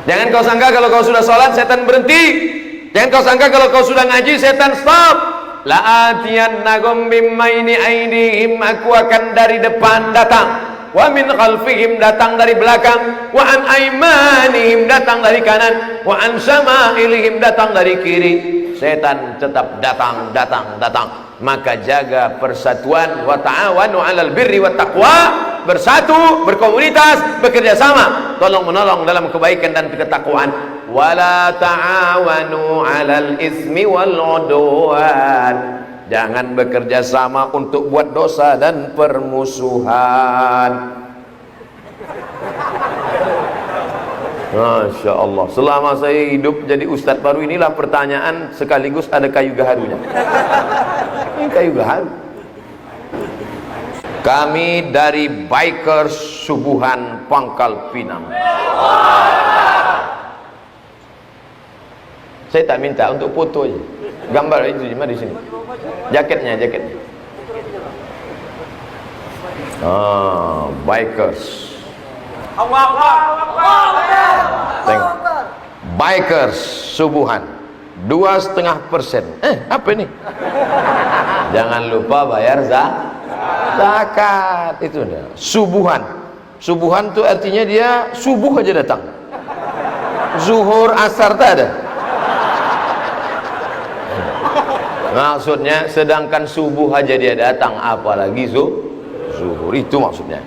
Jangan kau sangka kalau kau sudah sholat setan berhenti. Jangan kau sangka kalau kau sudah ngaji setan stop. La'atiyannahum bimmaini aidihim, aku akan dari depan datang, wa min khalfihim datang dari belakang, wa an aimanihim datang dari kanan, wa an syama'ilihim datang dari kiri. Setan tetap datang. Maka jaga persatuan, wa ta'awanu 'alal birri wat taqwa, bersatu, berkomunitas, bekerja sama, tolong menolong dalam kebaikan dan ketakwaan. Wala ta'awanu 'alal ismi wal 'udwan, jangan bekerja sama untuk buat dosa dan permusuhan. Masya Allah, selama saya hidup jadi ustadz baru inilah pertanyaan sekaligus ada kayu gaharunya. Ini kayu gaharu. Kami dari Bikers Subuhan Pangkal Pinang. Saya tak minta untuk foto aja, gambar itu cuma di sini. Jaketnya. Bikers. Tengok. Bikers Subuhan 2,5%. Apa ini? Jangan lupa bayar zakat. Itu dia. Subuhan itu artinya dia subuh aja datang. Zuhur asar tak ada. Maksudnya sedangkan subuh aja dia datang, apalagi zuhur. Itu maksudnya.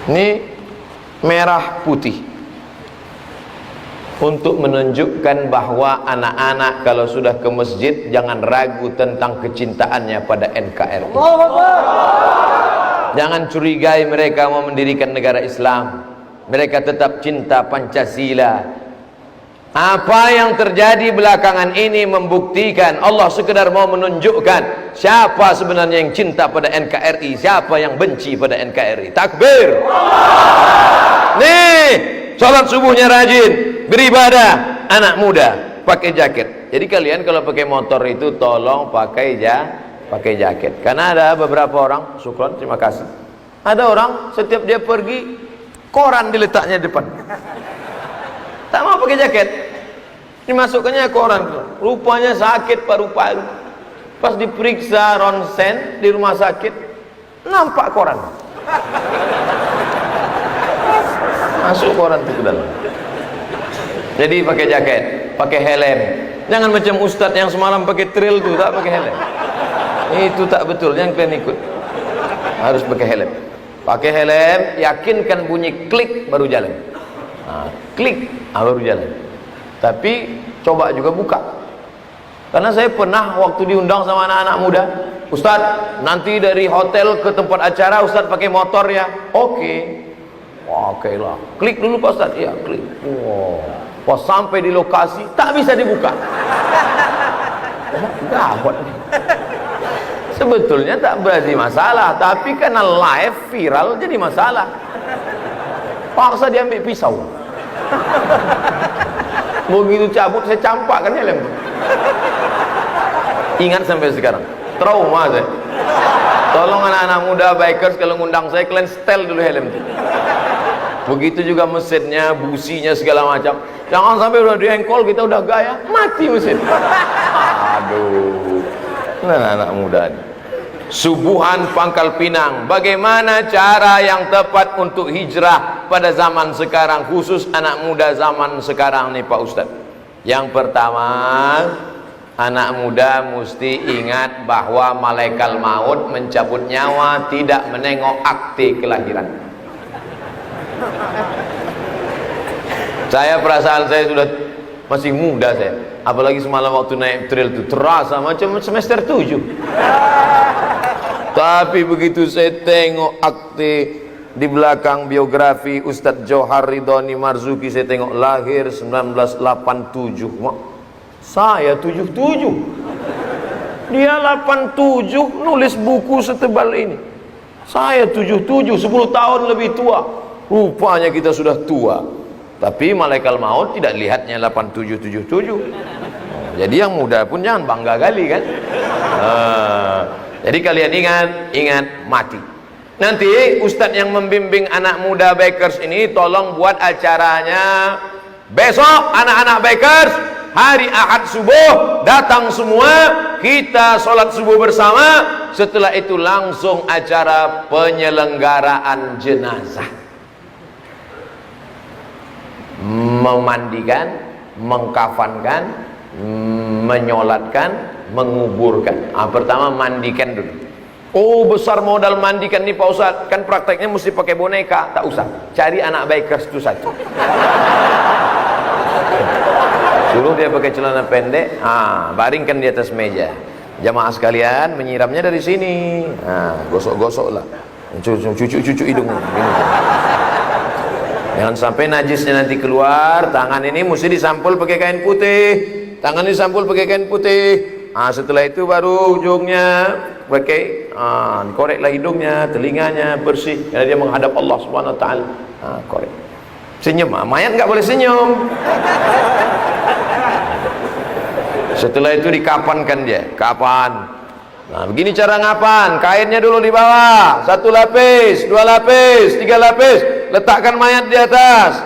Ini merah putih untuk menunjukkan bahwa anak-anak kalau sudah ke masjid jangan ragu tentang kecintaannya pada NKRI. Jangan curigai mereka mau mendirikan negara Islam. Mereka tetap cinta Pancasila. Apa yang terjadi belakangan ini membuktikan Allah sekedar mau menunjukkan siapa sebenarnya yang cinta pada NKRI, siapa yang benci pada NKRI. Takbir. Nih, sholat subuhnya rajin, beribadah, anak muda, pakai jaket. Jadi kalian kalau pakai motor itu tolong pakai jaket. Karena ada beberapa orang, syukron, terima kasih. Ada orang setiap dia pergi koran diletaknya depan. Tak mau pakai jaket, dimasukkannya koran, rupanya sakit paru-paru. Pas diperiksa ronsen di rumah sakit, nampak koran, masuk koran itu ke dalam. Jadi pakai jaket, pakai helm. Jangan macam ustadz yang semalam pakai trail tuh, tak pakai helm. Itu tak betul, yang kalian ikut harus pakai helm. Pakai helm, yakinkan bunyi klik baru jalan. Klik baru jalan. Tapi coba juga buka. Karena saya pernah waktu diundang sama anak-anak muda, Ustadz, nanti dari hotel ke tempat acara Ustadz pakai motor ya. Oke lah. Klik dulu Pak Ustadz. Iya, klik. Pas sampai di lokasi tak bisa dibuka. Gawat. Sebetulnya tak berarti masalah, tapi karena live viral jadi masalah. Paksa diambil pisau. Begitu cabut saya campakkan helm. Ingat sampai sekarang, trauma saya. Tolong anak-anak muda bikers kalau ngundang saya, kalian setel dulu helm itu. Begitu juga mesinnya, businya segala macam. Jangan sampai udah diengkol kita udah gaya, mati mesin. Aduh. Nah, anak muda ini. Subuhan Pangkal Pinang, bagaimana cara yang tepat untuk hijrah pada zaman sekarang, khusus anak muda zaman sekarang nih Pak Ustadz? Yang pertama, anak muda mesti ingat bahwa malaikat maut mencabut nyawa tidak menengok akte kelahiran. Perasaan saya sudah masih muda saya, apalagi semalam waktu naik trail itu terasa macam semester 7. Tapi begitu saya tengok akte di belakang biografi Ustadz Johar Ridhoni Marzuki, saya tengok lahir 1987. Saya 77, dia 87, nulis buku setebal ini. Saya 77, 10 tahun lebih tua. Rupanya kita sudah tua. Tapi malaikat maut tidak lihatnya 87, 77. Jadi yang muda pun jangan bangga kali kan. Jadi kalian ingat mati. Nanti ustadz yang membimbing anak muda bikers ini tolong buat acaranya besok. Anak-anak bikers hari Ahad subuh datang semua, kita sholat subuh bersama. Setelah itu langsung acara penyelenggaraan jenazah, memandikan, mengkafankan, menyolatkan, menguburkan. Pertama mandikan dulu. Oh, besar modal mandikan nih Pak Ustadz, kan prakteknya mesti pakai boneka. Tak usah, cari anak bikers itu satu, suruh dia pakai celana pendek, baringkan di atas meja. Jamaah sekalian, menyiramnya dari sini. Gosok-gosok lah, cucu hidung gini. Jangan sampai najisnya nanti keluar. Tangan ini mesti disampul pakai kain putih, tangan disampul pakai kain putih. Setelah itu baru ujungnya pakai koreklah hidungnya, telinganya bersih karena dia menghadap Allah Subhanahu wa taala. Korek. Senyum, mayat nggak boleh senyum. Setelah itu dikapankan dia, kapan. Begini cara ngapan, kainnya dulu di bawah, 1 lapis, 2 lapis, 3 lapis, letakkan mayat di atas.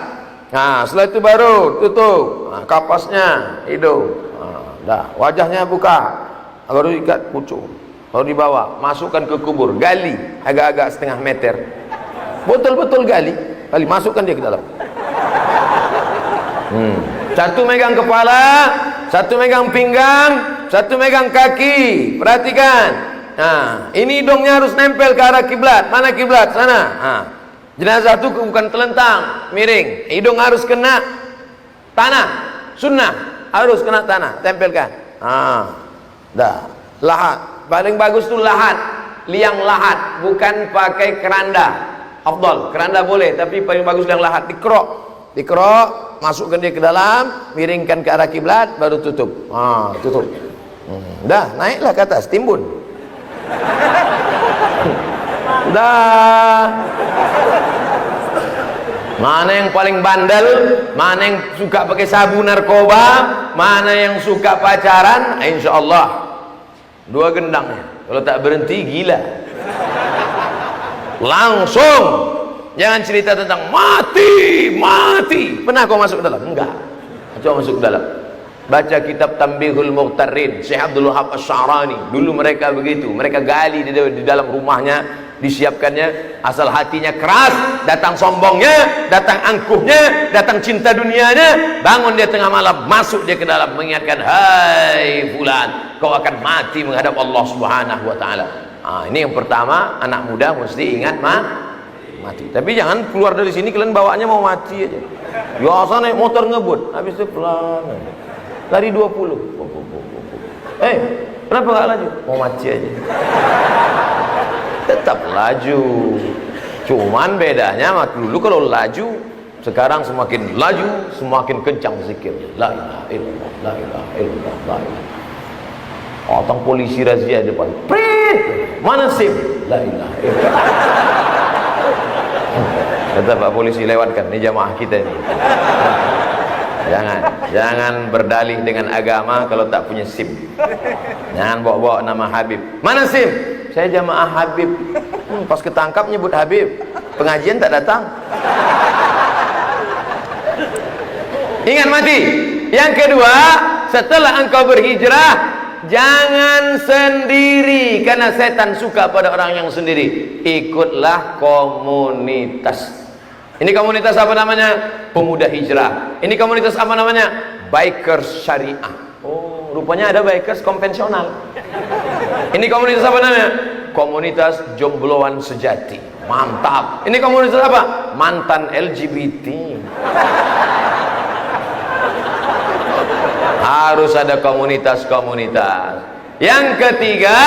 Setelah itu baru tutup, kapasnya, hidung. Dah, wajahnya buka, baru ikat pucuk, baru dibawa, masukkan ke kubur, gali agak-agak setengah meter, betul-betul gali, masukkan dia ke dalam. Satu megang kepala, satu megang pinggang, satu megang kaki. Perhatikan. Ini hidungnya harus nempel ke arah kiblat. Mana kiblat? Sana. Jenazah itu bukan telentang, miring. Hidung harus kena tanah. Sunnah harus kena tanah, tempelkan. Dah. Lahat. Paling bagus tuh lahat. Liang lahat, bukan pakai keranda. Afdal, keranda boleh, tapi paling bagus liang lahat. Dikerok, masukkan dia ke dalam, miringkan ke arah kiblat, baru tutup. Tutup. Dah, naiklah ke atas, timbun. Dah. Mana yang paling bandel, mana yang suka pakai sabu narkoba, mana yang suka pacaran, insya Allah 2 gendangnya. Kalau tak berhenti gila. Langsung. Jangan cerita tentang mati. Pernah kau masuk ke dalam? Enggak. Coba masuk ke dalam. Baca kitab Tambihul Muqtarrin, Syekh Abdul Wahab Asy-Sya'rani. Dulu mereka begitu. Mereka gali di dalam rumahnya, disiapkannya. Asal hatinya keras, datang sombongnya, datang angkuhnya, datang cinta dunianya. Bangun dia tengah malam, masuk dia ke dalam, mengingatkan, hai fulan, kau akan mati menghadap Allah Subhanahu wa taala. Ini yang pertama, anak muda mesti ingat mati. Tapi jangan keluar dari sini kalian bawaannya mau mati aja. Biasa naik motor ngebut, habis itu pelan. Lari 20. Kenapa gak laju? Mau mati aja. Tetap laju. Cuman bedanya dulu kalau laju, sekarang semakin laju, semakin kencang zikir. La ilaha illallah, la ilaha illallah, la ilaha. Otong polisi razia depan. Prit! Mana SIM? La ilaha illallah. Kata Pak polisi, lewatkan, ini jamaah kita ini. Jangan berdalih dengan agama kalau tak punya SIM. Jangan bawa-bawa nama Habib. Mana SIM? Saya jamaah Habib. Pas ketangkap nyebut Habib, pengajian tak datang. Ingat mati. Yang kedua, setelah engkau berhijrah, jangan sendiri, karena setan suka pada orang yang sendiri. Ikutlah komunitas. Ini komunitas apa namanya? Pemuda Hijrah. Ini komunitas apa namanya? Bikers Syariah. Oh, rupanya ada bikers konvensional. Ini komunitas apa namanya? Komunitas jombloan sejati. Mantap. Ini komunitas apa? Mantan LGBT. Harus ada komunitas-komunitas. Yang ketiga,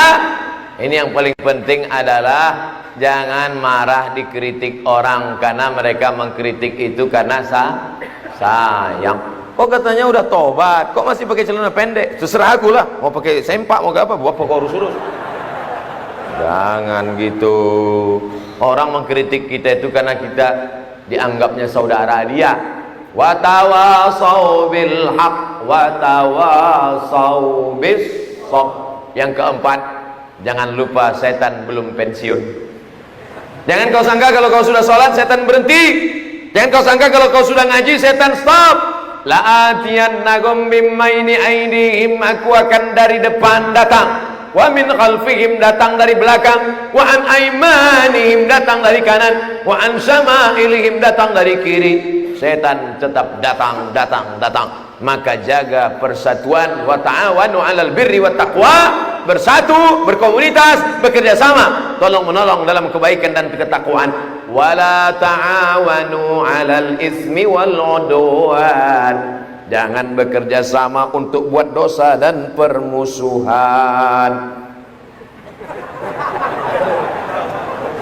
ini yang paling penting adalah jangan marah dikritik orang, karena mereka mengkritik itu karena sayang. Kok katanya udah tobat, kok masih pakai celana pendek? Terserah aku lah, mau pakai sempak mau apa, buat pokok urus-urus. Jangan gitu. Orang mengkritik kita itu karena kita dianggapnya saudara dia. Wa tawasau bil haq wa tawasau bis sabr. Yang keempat, jangan lupa setan belum pensiun. Jangan kau sangka kalau kau sudah sholat setan berhenti. Jangan kau sangka kalau kau sudah ngaji setan stop. La'atiyannahum bimmaini aidihim, aku akan dari depan datang, wa min khalfihim datang dari belakang, wa an aimanihim datang dari kanan, wa an syama'ilihim datang dari kiri. Setan tetap datang. Maka jaga persatuan, wa ta'awanu 'alal birri wat taqwa, bersatu, berkomunitas, bekerja sama, tolong menolong dalam kebaikan dan ketakwaan. Wala ta'awanu 'alal ismi wal 'udwan, jangan bekerja sama untuk buat dosa dan permusuhan.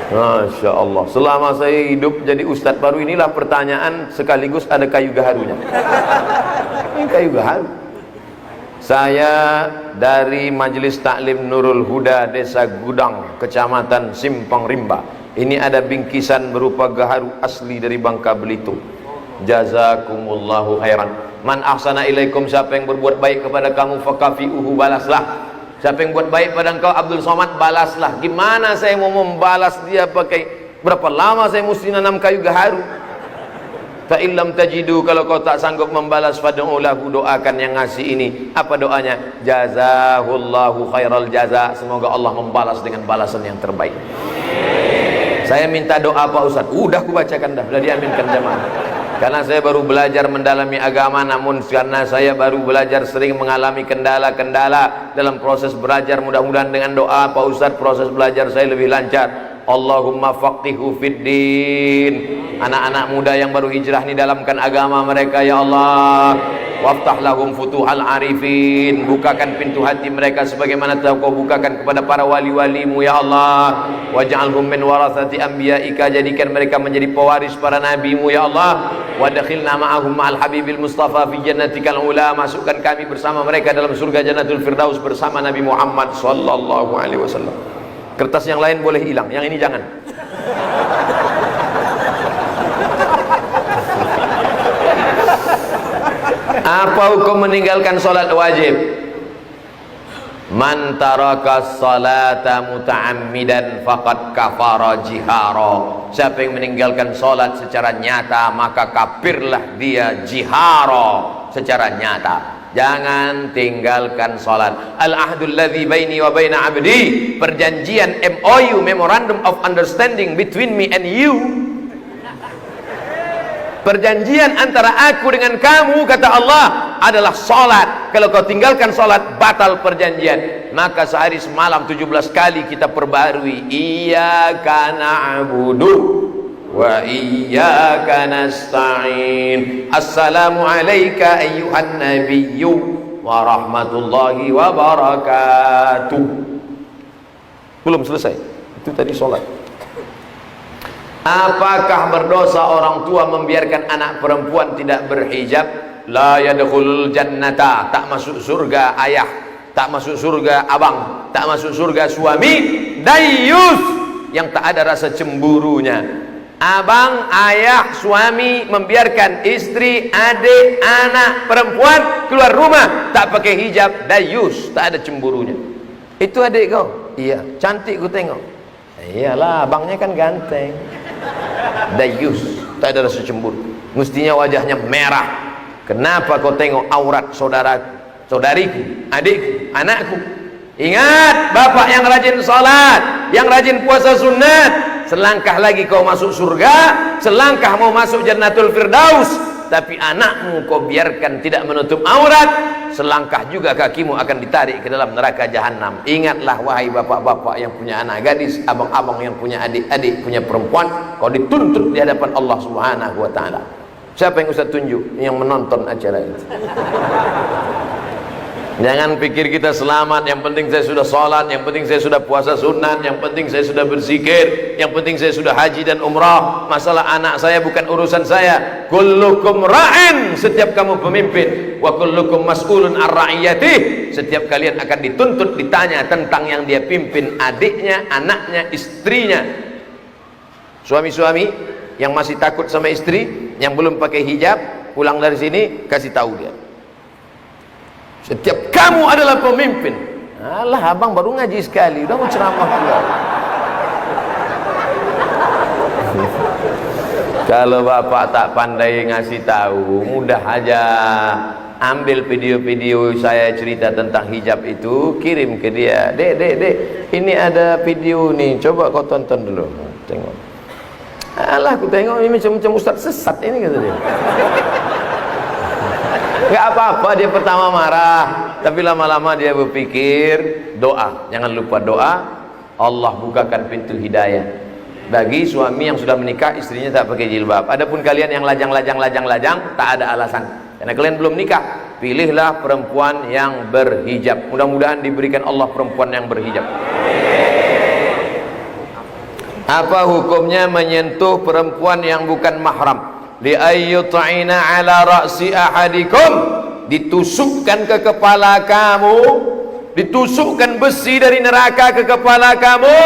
Masya Allah, selama saya hidup jadi ustadz baru inilah pertanyaan sekaligus ada kayu gaharunya. Ini kayu gaharu. Saya dari Majelis Taklim Nurul Huda, Desa Gudang, Kecamatan Simpang Rimba. Ini ada bingkisan berupa gaharu asli dari Bangka Belitung. Jazakumullahu khairan. Man ahsana ilaikum, siapa yang berbuat baik kepada kamu fakafi'uhu, balaslah. Siapa yang buat baik pada engkau Abdul Somad, balaslah. Gimana saya mau membalas dia pakai, berapa lama saya mesti nanam kayu gaharu? Fa illam tajidu, kalau kau tak sanggup membalas, fad'u lahu, doakan yang ngasih ini. Apa doanya? Jazahullahu khairal jaza, semoga Allah membalas dengan balasan yang terbaik. Saya minta doa Pak Ustaz, udah aku bacakan dah, sudah diaminkan jamaah. Karena saya baru belajar mendalami agama, namun karena saya baru belajar sering mengalami kendala-kendala dalam proses belajar, mudah-mudahan dengan doa Pak Ustaz proses belajar saya lebih lancar. Allahumma faqihu fid din. Anak-anak muda yang baru hijrah ni dalamkan agama mereka ya Allah. Waftah lahum futuhal arifin, bukakan pintu hati mereka sebagaimana telah kau bukakan kepada para wali-walimu ya Allah. Waj'alhum min warathati anbiya'ika, jadikan mereka menjadi pewaris para nabimu ya Allah. Wadkhilna ma'ahum ma'al habibil mustafa fi jannatikal ula, masukkan kami bersama mereka dalam surga Jannatul Firdaus bersama Nabi Muhammad sallallahu alaihi wasallam. Kertas yang lain boleh hilang, yang ini jangan. Apa hukum meninggalkan salat wajib? Man taraka salata muta'ammidan faqad kafara jihara. Siapa yang meninggalkan salat secara nyata, maka kafirlah dia jihara, secara nyata. Jangan tinggalkan salat. Al-ahdul ladzi baini wa baina 'abdi, perjanjian MOU, Memorandum of Understanding between me and you, perjanjian antara aku dengan kamu, kata Allah, adalah salat. Kalau kau tinggalkan salat, batal perjanjian. Maka sehari semalam 17 kali kita perbarui, iyyaka na'budu wa iyyaka nasta'in. Assalamu alayka ayyuhan nabiyyu wa rahmatullahi wa barakatuh. Belum selesai, itu tadi salat. Apakah berdosa orang tua membiarkan anak perempuan tidak berhijab? La yadkhulul jannata, tak masuk surga ayah, tak masuk surga abang, tak masuk surga suami. Dayyus, yang tak ada rasa cemburunya. Abang, ayah, suami membiarkan istri, adik, anak perempuan keluar rumah tak pakai hijab, dayyus, tak ada cemburunya. Itu adik kau? Iya. Cantik ku tengok. Iyalah, abangnya kan ganteng. Dayyus, tak ada rasa cemburu. Mestinya wajahnya merah. Kenapa kau tengok aurat saudara, saudariku, adikku, anakku? Ingat, bapak yang rajin salat, yang rajin puasa sunat, selangkah lagi kau masuk surga, selangkah mau masuk Jannatul Firdaus. Tapi anakmu kau biarkan tidak menutup aurat, selangkah juga kakimu akan ditarik ke dalam neraka jahanam. Ingatlah wahai bapak-bapak yang punya anak gadis, abang-abang yang punya adik-adik, punya perempuan, kau dituntut di hadapan Allah Subhanahu wa taala. Siapa yang Ustaz tunjuk yang menonton acara itu? Jangan pikir kita selamat, yang penting saya sudah sholat, yang penting saya sudah puasa sunat, yang penting saya sudah berzikir, yang penting saya sudah haji dan umrah. Masalah anak saya bukan urusan saya. Kullukum ra'in, setiap kamu pemimpin, wa kullukum mas'ulun ar ra'iyatih, setiap kalian akan dituntut, ditanya tentang yang dia pimpin, adiknya, anaknya, istrinya. Suami-suami yang masih takut sama istri, yang belum pakai hijab, pulang dari sini kasih tahu dia, setiap kamu adalah pemimpin. Alah, abang baru ngaji sekali, udah mau ceramah pula. Kalau bapak tak pandai ngasih tahu, mudah aja ambil video-video saya cerita tentang hijab itu, kirim ke dia. Dek, ini ada video nih, coba kau tonton dulu. Tengok. Alah, aku tengok ini macam ustaz sesat ini, kata dia. Gak apa-apa, dia pertama marah, tapi lama-lama dia berpikir, doa, jangan lupa doa. Allah bukakan pintu hidayah bagi suami yang sudah menikah, istrinya tak pakai jilbab. Adapun kalian yang lajang, tak ada alasan, karena kalian belum nikah. Pilihlah perempuan yang berhijab. Mudah-mudahan diberikan Allah perempuan yang berhijab. Apa hukumnya menyentuh perempuan yang bukan mahram? Li ayyut'ina ala ra'si ahadikum, ditusukkan ke kepala kamu, ditusukkan besi dari neraka ke kepala kamu,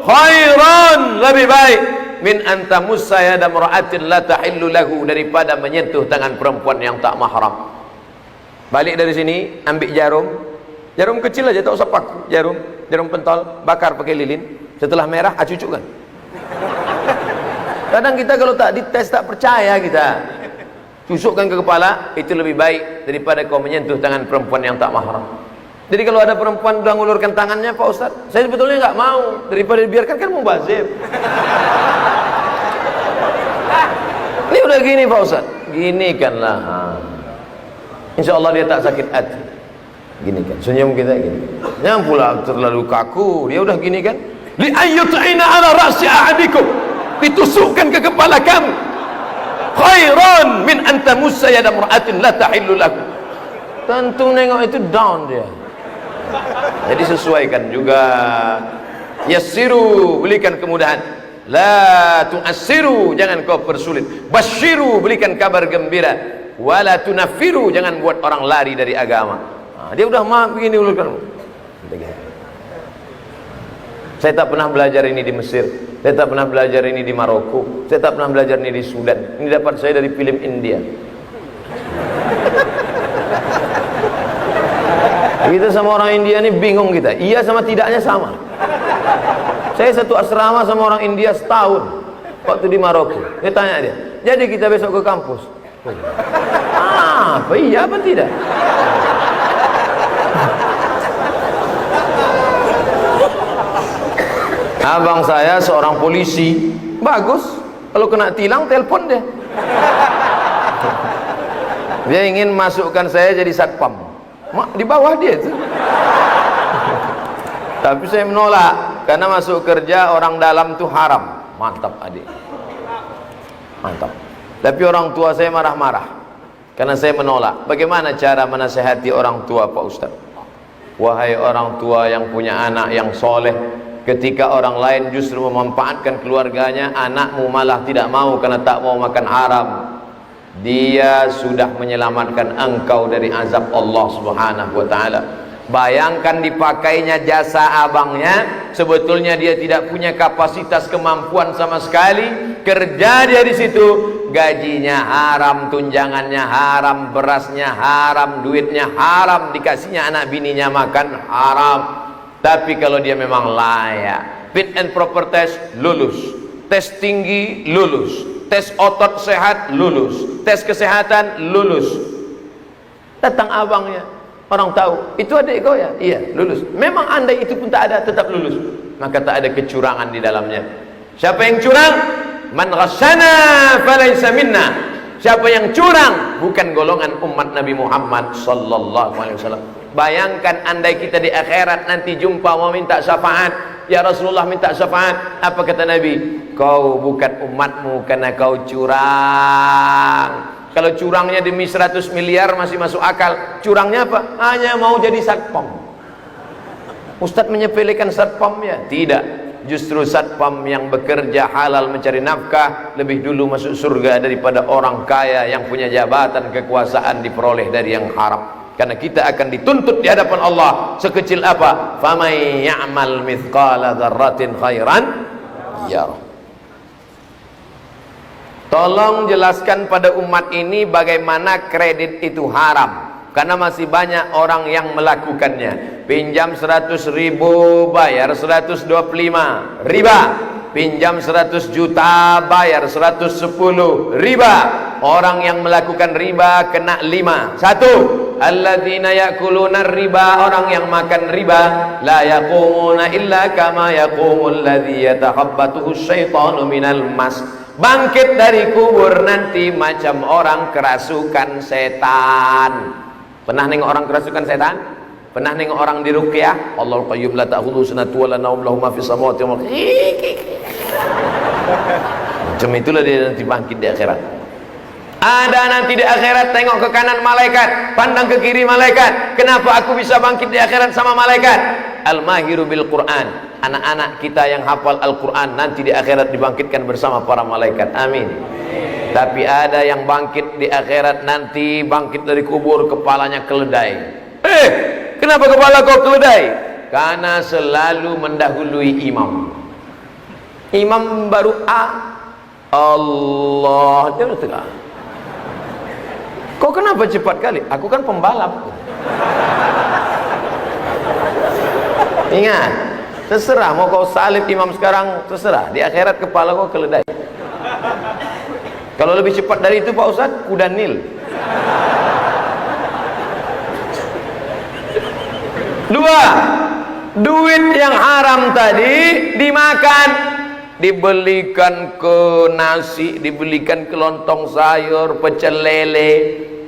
khairan, lebih baik min antamussa yada mar'atin la tahillu lahu, daripada menyentuh tangan perempuan yang tak mahram. Balik dari sini, ambil jarum kecil aja, tak usah paku, jarum pentol, bakar pakai lilin, setelah merah cucukkan. Kadang kita kalau tak dites tak percaya, kita tusukkan ke kepala, itu lebih baik daripada kau menyentuh tangan perempuan yang tak mahram. Jadi kalau ada perempuan sudah ngulurkan tangannya, Pak Ustaz, saya sebetulnya nggak mau, daripada dibiarkan kan mubazir. Ini udah gini Pak Ustaz, gini kanlah, insya Allah dia tak sakit hati. Gini kan, senyum kita gini, jangan pula terlalu kaku, dia udah gini kan. Li ayyut'ina ala ra'si ahadikum, ditusukkan ke kepala kamu, khairan min antamussa yada mar'atin la tahillu lahu. Tentu nengok itu down dia. Jadi sesuaikan juga. Yassiru, berikan kemudahan. La tu'assiru, jangan kau persulit. Basyiru, berikan kabar gembira. Wala tunaffiru, jangan buat orang lari dari agama. Dia udah maaf begini ulurkan. Saya tak pernah belajar ini di Mesir, saya tak pernah belajar ini di Maroko, saya tak pernah belajar ini di Sudan. Ini dapat saya dari film India. Kita sama orang India ini bingung kita. Iya sama tidaknya sama. Saya satu asrama sama orang India setahun waktu di Maroko. Saya tanya dia, jadi kita besok ke kampus? Apa iya apa tidak? Abang saya seorang polisi, bagus. Kalau kena tilang telepon dia. Dia ingin masukkan saya jadi satpam. Di bawah dia itu. Tapi saya menolak, karena masuk kerja orang dalam itu haram. Mantap adik, mantap. Tapi orang tua saya marah-marah karena saya menolak. Bagaimana cara menasehati orang tua Pak Ustaz? Wahai orang tua yang punya anak yang soleh, ketika orang lain justru memanfaatkan keluarganya, anakmu malah tidak mau karena tak mau makan haram, dia sudah menyelamatkan engkau dari azab Allah Subhanahu wa ta'ala. Bayangkan dipakainya jasa abangnya, sebetulnya dia tidak punya kapasitas kemampuan sama sekali, kerja dia di situ, gajinya haram, tunjangannya haram, berasnya haram, duitnya haram, dikasihnya anak bininya makan haram. Tapi kalau dia memang layak, fit and proper test lulus, tes tinggi lulus, tes otot sehat lulus, tes kesehatan lulus, datang abangnya, orang tahu itu adik kau ya, iya lulus. Memang andai itu pun tak ada, tetap lulus. Maka tak ada kecurangan di dalamnya. Siapa yang curang? Man ghasyana falaysa minna. Siapa yang curang bukan golongan umat Nabi Muhammad sallallahu alaihi wasallam. Bayangkan andai kita di akhirat nanti jumpa mau minta syafaat, ya Rasulullah minta syafaat, apa kata Nabi? Kau bukan umatmu karena kau curang. Kalau curangnya demi 100 miliar masih masuk akal. Curangnya apa? Hanya mau jadi satpam. Ustadz menyepelekan satpam ya? Tidak. Justru satpam yang bekerja halal mencari nafkah lebih dulu masuk surga daripada orang kaya yang punya jabatan kekuasaan diperoleh dari yang haram. Karena kita akan dituntut di hadapan Allah sekecil apa? Faman ya'mal mithqala dzarratin khairan yarah. Tolong jelaskan pada umat ini bagaimana kredit itu haram. karena masih banyak orang yang melakukannya. Pinjam 100.000 bayar 125 riba, pinjam 100 juta bayar 110 riba. Orang yang melakukan riba kena 5. 1. Alladzina yakuluna riba, orang yang makan riba, la yaqumuna illa kama yaqumul ladzi yatakhabbathu syaitanu minal mas. Bangkit dari kubur nanti macam orang kerasukan setan. Pernah nengok orang kerasukan setan? Pernah nengok orang di ruqyah? Allahul qayyum la ta'khudhuhu sinatun wa la nawm lahu ma fis samawati wal ardi. Macam itulah dia nanti bangkit di akhirat. Ada nanti di akhirat, tengok ke kanan malaikat, pandang ke kiri malaikat. Kenapa aku bisa bangkit di akhirat sama malaikat? Al-mahiru bil Quran. Anak-anak kita yang hafal Al-Quran nanti di akhirat dibangkitkan bersama para malaikat. Amin. Tapi ada yang bangkit di akhirat nanti, bangkit dari kubur kepalanya keledai. Kenapa kepala kau keledai? Karena selalu mendahului imam. Imam baru Allah, dia tengah. Kau kenapa cepat kali? Aku kan pembalap. Ingat, terserah mau kau salib imam sekarang, terserah. Di akhirat kepala kau keledai. Kalau lebih cepat dari itu Pak Ustaz, kuda Nil. 2. Duit yang haram tadi dimakan, dibelikan ke nasi, dibelikan ke lontong sayur, pecel lele,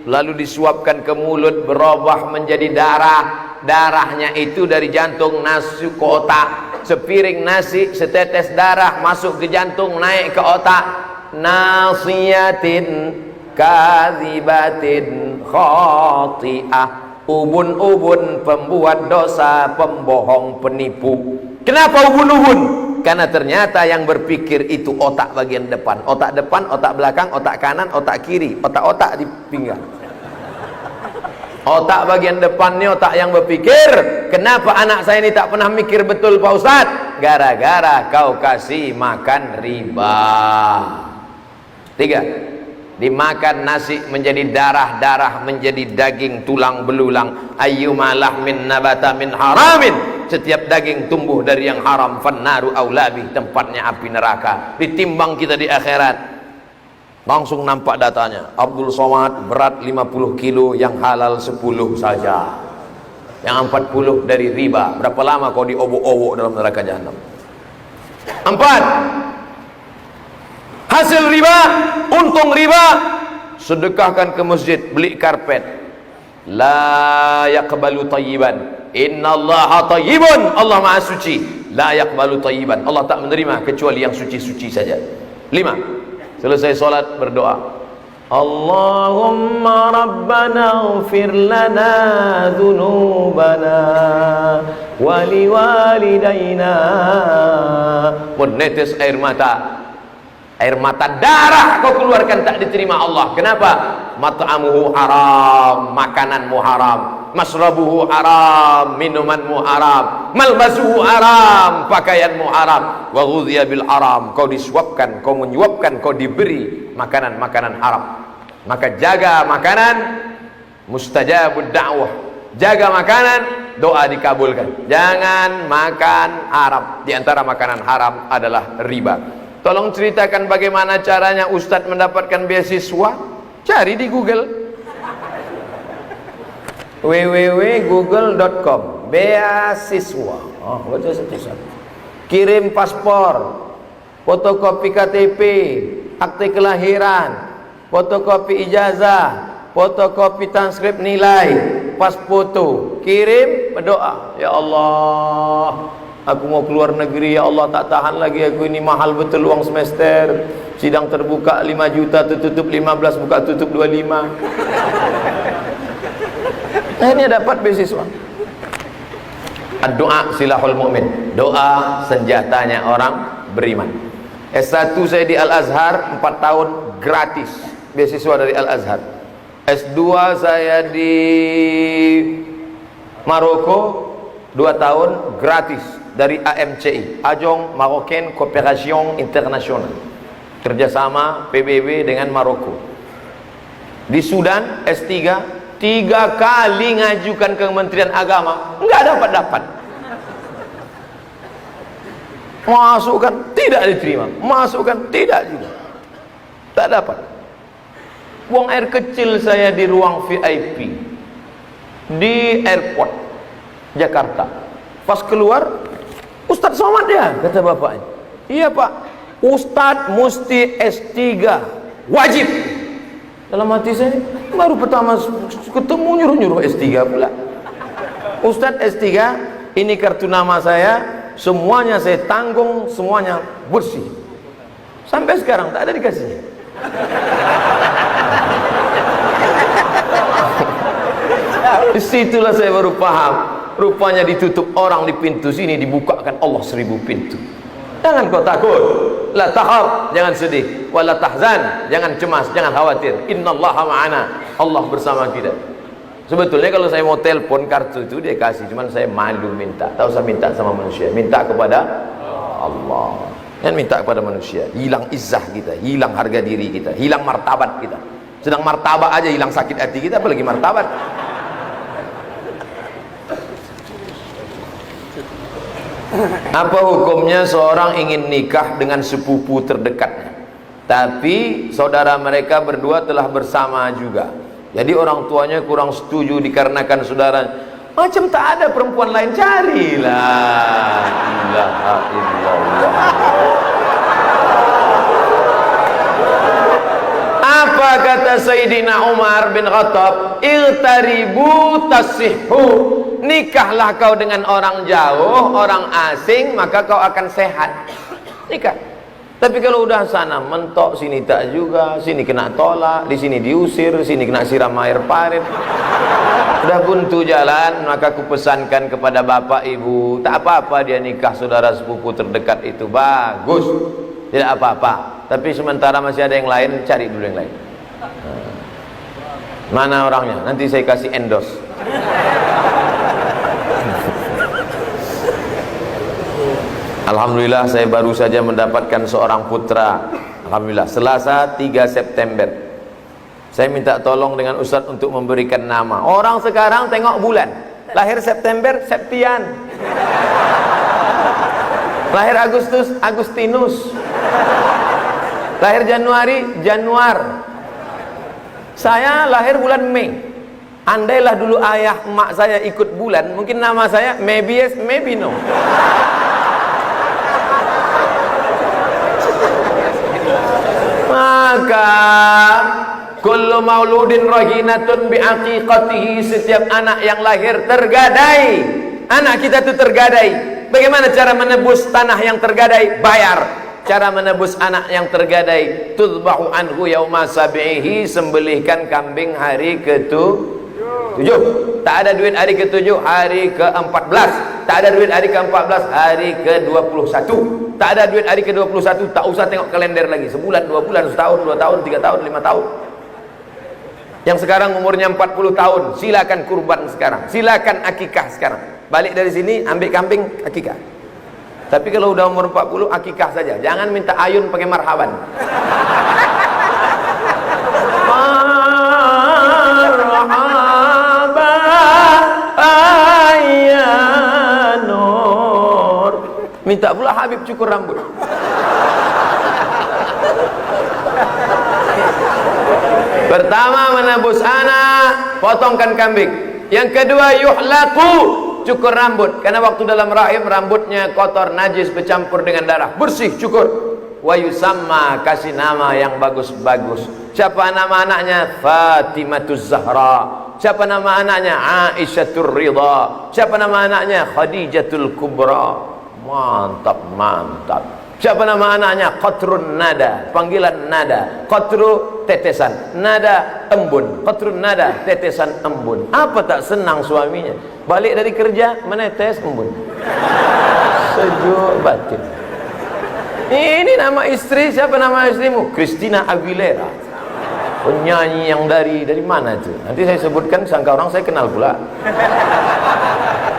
lalu disuapkan ke mulut, berubah menjadi darah. Darahnya itu dari jantung nasi ke otak. Sepiring nasi, setetes darah masuk ke jantung, naik ke otak. Nasiyatin kadhibatin khati'ah, ubun-ubun pembuat dosa, pembohong, penipu. Kenapa ubun-ubun? Karena ternyata yang berpikir itu otak bagian depan, otak depan, otak belakang, otak kanan, otak kiri, otak-otak di pinggang. Otak bagian depan ini otak yang berpikir. Kenapa anak saya ini tak pernah mikir betul Pak Ustaz? Gara-gara kau kasih makan riba. 3. Dimakan nasi menjadi darah, darah menjadi daging, tulang belulang. Ayyuma lahmin nabata min haramin, setiap daging tumbuh dari yang haram, fannaru aulabi, tempatnya api neraka. Ditimbang kita di akhirat, langsung nampak datanya. Abdul Somad berat 50 kilo, yang halal 10 saja, yang 40 dari riba. Berapa lama kau diobok-obok dalam neraka jahanam? 4. Hasil riba, untung riba, sedekahkan ke masjid, beli karpet. La yaqbalu tayyiban, innallaha tayyibun, Allah maha suci. La yaqbalu tayyiban, Allah tak menerima kecuali yang suci-suci saja. 5. Selesai solat berdoa, Allahumma rabbana ighfir lana dhunubana wa liwalidayna. Menetes air mata, air mata darah kau keluarkan, tak diterima Allah. Kenapa? Mat'amuhu haram, makananmu haram. Masrabuhu haram, minumanmu haram. Malbasuhu haram, pakaianmu haram. Wa ghudhiya bil haram, kau disuapkan, kau menyuapkan, kau diberi makanan-makanan haram. Maka jaga makanan, mustajabud da'wah. Jaga makanan, doa dikabulkan. Jangan makan haram. Di antara makanan haram adalah riba. Tolong ceritakan bagaimana caranya Ustadz mendapatkan beasiswa. Cari di Google, www.google.com, beasiswa. Oh, baca satu-satu. Kirim paspor, fotokopi KTP, akte kelahiran, fotokopi ijazah, fotokopi transkrip nilai, pas foto, kirim, berdoa, ya Allah, aku mau keluar negeri, ya Allah, tak tahan lagi aku ini, mahal betul uang semester. Sidang terbuka 5 juta, tutup 15, buka tutup 25. Akhirnya dapat beasiswa. Doa silahul mu'min, doa senjatanya orang beriman. S1 saya di Al-Azhar 4 tahun gratis, beasiswa dari Al-Azhar. S2 saya di Maroko 2 tahun gratis dari AMCI, Agence Marocaine Coopération Internationale, kerjasama PBB dengan Maroko. Di Sudan S3 3 kali ngajukan ke Kementerian Agama, nggak dapat. Masukkan, tidak diterima. Masukkan, tidak juga. Tak dapat. Buang air kecil saya di ruang VIP di airport Jakarta. Pas keluar, Ustadz Somad ya, kata bapaknya. Iya Pak, Ustadz mesti S3, wajib. Dalam hati saya, baru pertama ketemu nyuruh-nyuruh S3 pula. Ustadz S3, ini kartu nama saya, semuanya saya tanggung, semuanya bersih. Sampai sekarang tak ada dikasihnya. Disitulah saya baru paham, rupanya ditutup orang di pintu sini, dibukakan Allah 1000 pintu. Jangan kau takut, la takhaf, jangan sedih, wala tahzan, jangan cemas, jangan khawatir. Innallaha ma'ana, Allah bersama kita. Sebetulnya kalau saya mau telepon kartu itu dia kasih, cuman saya malu minta. Tak usah minta sama manusia, minta kepada Allah. Jangan minta kepada manusia, hilang izzah kita, hilang harga diri kita, hilang martabat kita. Sedang martabat aja hilang sakit hati kita, apalagi martabat. Apa hukumnya seorang ingin nikah dengan sepupu terdekatnya, tapi saudara mereka berdua telah bersama juga, jadi orang tuanya kurang setuju dikarenakan saudara macam tak ada perempuan lain, carilah. Ilaha illallah. Apa kata Sayyidina Umar bin Khattab? Iltaribu tasihhu, nikahlah kau dengan orang jauh, orang asing, maka kau akan sehat. Nikah. Tapi kalau udah sana mentok, sini tak juga, sini kena tolak, di sini diusir, sini kena siram air parit, udah buntu jalan, maka aku pesankan kepada bapak ibu, tak apa-apa dia nikah saudara sepupu terdekat itu, bagus, tidak apa-apa. Tapi sementara masih ada yang lain, cari dulu yang lain. Mana orangnya? Nanti saya kasih endorse. Alhamdulillah saya baru saja mendapatkan seorang putra. Alhamdulillah, Selasa 3 September. Saya minta tolong dengan Ustadz untuk memberikan nama. Orang sekarang tengok bulan. Lahir September, Septian. Lahir Agustus, Agustinus. Lahir Januari, Januar. Saya lahir bulan Mei. Andailah dulu ayah emak saya ikut bulan, mungkin nama saya maybe yes, maybe no. Maka kullu mauludin rahinatun biaqiqatihi, setiap anak yang lahir tergadai. Anak kita itu tergadai. Bagaimana cara menebus tanah yang tergadai? Bayar. Cara menebus anak yang tergadai, tudbahu anhu yauma sabihi, sembelihkan kambing hari ke-7. Tak ada duit hari ke-7, hari ke-14. Tak ada duit hari ke-14, hari ke-21. Tak ada duit hari ke-21, tak usah tengok kalender lagi. Sebulan, 2 bulan, setahun, 2 tahun, 3 tahun, 5 tahun. Yang sekarang umurnya 40 tahun, silakan kurban sekarang. Silakan akikah sekarang. Balik dari sini, ambil kambing, akikah. Tapi kalau udah umur 40, akikah saja. Jangan minta ayun pakai marhaban. Marhaba ayyanur. Minta pula Habib cukur rambut. Pertama menebus anak, potongkan kambing. Yang kedua yuhlaku, cukur rambut, karena waktu dalam rahim rambutnya kotor, najis, bercampur dengan darah, bersih, cukur. Wa yusamma, kasih nama yang bagus-bagus. Siapa nama anaknya? Fatimatuz Zahra. Siapa nama anaknya? Aisyatur Ridha. Siapa nama anaknya? Khadijatul Kubra. Mantap, mantap. Siapa nama anaknya? Qatrun Nada, panggilan nada. Qatru, tetesan, nada, embun. Qatrun Nada, tetesan embun. Apa tak senang suaminya? Balik dari kerja, menetes embun. Sejuk batin. Ini nama istri, siapa nama istrimu? Christina Aguilera. Penyanyi yang dari mana itu? Nanti saya sebutkan, sangka orang saya kenal pula.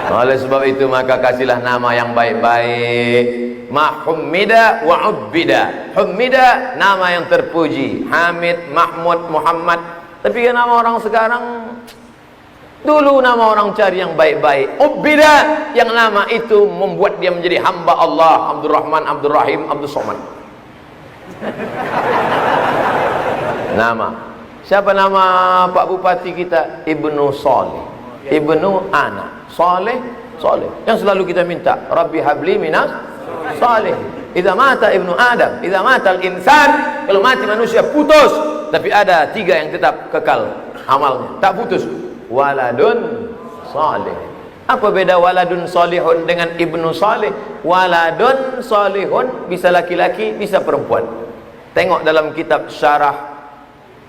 Oleh sebab itu maka kasihlah nama yang baik-baik. Hummida wa ubbida. Hummida, nama yang terpuji. Hamid, Mahmud, Muhammad. Tapi kan nama orang sekarang Dulu nama orang cari yang baik-baik. Ubida, yang nama itu membuat dia menjadi hamba Allah. Abdurrahman, Abdurrahim, Abdul Somad. Nama. Siapa nama Pak Bupati kita? Ibnu Saleh. Ibnu Ana. Saleh, Saleh. Yang selalu kita minta, Rabbi habli minas saleh. Idza mata ibnu Adam, idza mata al-insan, kalau mati manusia putus, tapi ada 3 yang tetap kekal amalnya, tak putus. Waladun salih. Apa beda waladun salihun dengan ibnu salih? Waladun salihun bisa laki-laki, bisa perempuan. Tengok dalam kitab Syarah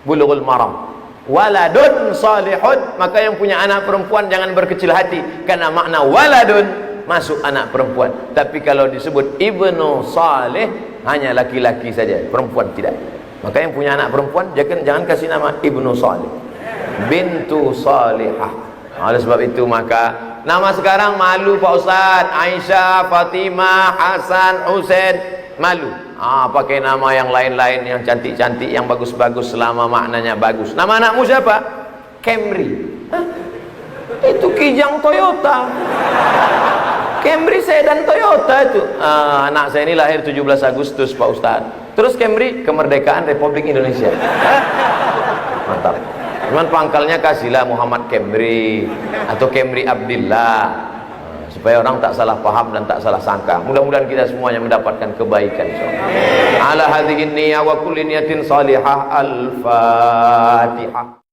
Bulughul Maram. Waladun salihun, maka yang punya anak perempuan jangan berkecil hati, karena makna waladun masuk anak perempuan. Tapi kalau disebut ibnu salih, hanya laki-laki saja, perempuan tidak. Maka yang punya anak perempuan jangan kasih nama ibnu salih, bintu salihah. Oleh sebab itu maka nama sekarang malu Pak Ustaz. Aisyah, Fatimah, Hasan, Husain, malu. Pakai nama yang lain-lain, yang cantik-cantik, yang bagus-bagus, selama maknanya bagus. Nama anakmu siapa? Camry. Itu Kijang Toyota. Camry sedan Toyota itu. Anak saya ini lahir 17 Agustus Pak Ustaz. Terus Camry kemerdekaan Republik Indonesia. Mantap. Cuman pangkalnya kasihlah Muhammad Camry atau Camry Abdillah, supaya orang tak salah paham dan tak salah sangka. Mudah-mudahan kita semuanya mendapatkan kebaikan. Ala hadhihi niyyah wa kulli niyatin salihah. Al-Fatihah.